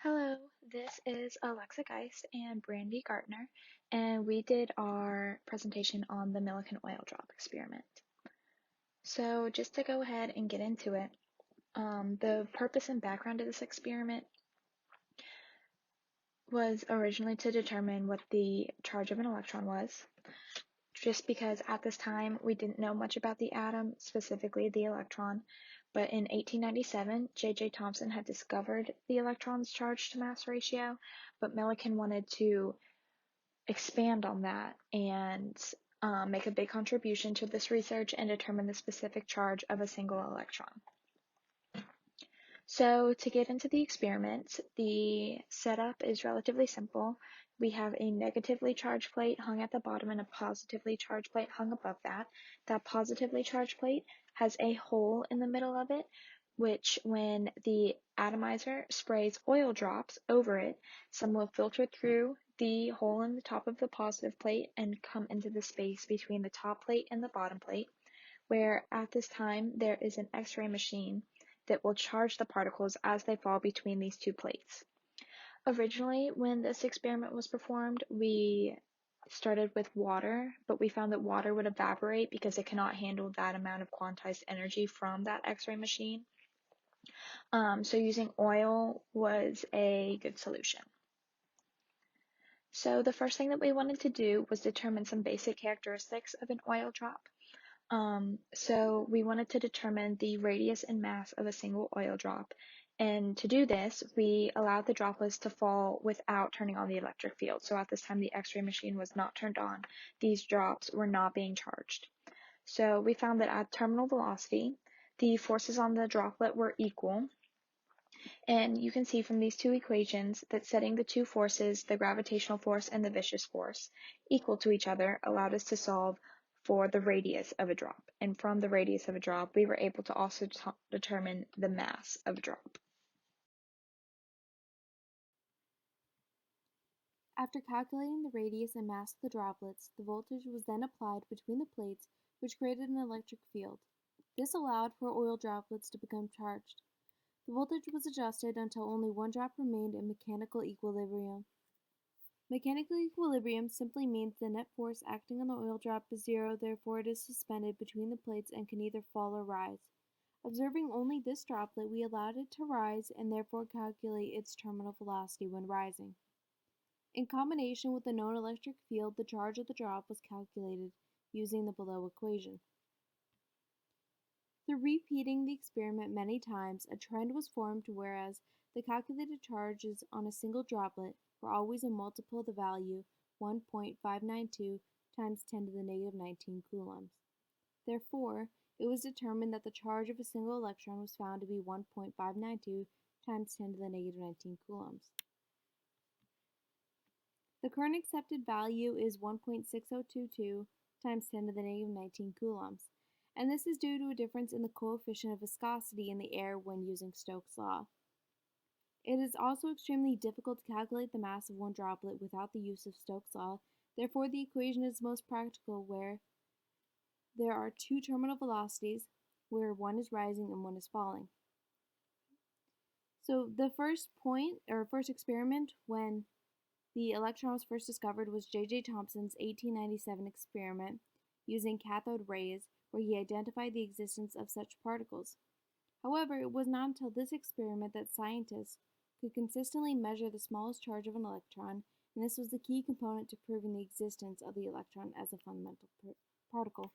Hello, this is Alexa Geist and Brandi Gartner, and we did our presentation on the Millikan oil drop experiment. So just to go ahead and get into it, the purpose and background of this experiment was originally to determine what the charge of an electron was, just because at this time we didn't know much about the atom, specifically the electron. But in 1897, J.J. Thomson had discovered the electron's charge to mass ratio, but Millikan wanted to expand on that and make a big contribution to this research and determine the specific charge of a single electron. So to get into the experiment, the setup is relatively simple. We have a negatively charged plate hung at the bottom and a positively charged plate hung above that. That positively charged plate has a hole in the middle of it, which when the atomizer sprays oil drops over it, some will filter through the hole in the top of the positive plate and come into the space between the top plate and the bottom plate, where at this time there is an X-ray machine that will charge the particles as they fall between these two plates. Originally, when this experiment was performed, we started with water, but we found that water would evaporate because it cannot handle that amount of quantized energy from that X-ray machine. So using oil was a good solution. So the first thing that we wanted to do was determine some basic characteristics of an oil drop. So we wanted to determine the radius and mass of a single oil drop. And to do this, we allowed the droplets to fall without turning on the electric field. So at this time, the X-ray machine was not turned on. These drops were not being charged. So we found that at terminal velocity, the forces on the droplet were equal. And you can see from these two equations that setting the two forces, the gravitational force and the viscous force, equal to each other allowed us to solve for the radius of a drop. And from the radius of a drop, we were able to also determine the mass of a drop. After calculating the radius and mass of the droplets, the voltage was then applied between the plates, which created an electric field. This allowed for oil droplets to become charged. The voltage was adjusted until only one drop remained in mechanical equilibrium. Mechanical equilibrium simply means the net force acting on the oil drop is zero, therefore it is suspended between the plates and can neither fall or rise. Observing only this droplet, we allowed it to rise and therefore calculate its terminal velocity when rising. In combination with the known electric field, the charge of the drop was calculated using the below equation. Through repeating the experiment many times, a trend was formed whereas the calculated charges on a single droplet were always a multiple of the value 1.592 times 10 to the negative 19 coulombs. Therefore, it was determined that the charge of a single electron was found to be 1.592 times 10 to the negative 19 coulombs. The current accepted value is 1.6022 times 10 to the negative 19 coulombs, and this is due to a difference in the coefficient of viscosity in the air when using Stokes' law. It is also extremely difficult to calculate the mass of one droplet without the use of Stokes' law, therefore the equation is most practical where there are two terminal velocities, where one is rising and one is falling. So the first experiment when the electron was first discovered was J.J. Thomson's 1897 experiment using cathode rays, where he identified the existence of such particles. However, it was not until this experiment that scientists could consistently measure the smallest charge of an electron, and this was the key component to proving the existence of the electron as a fundamental particle.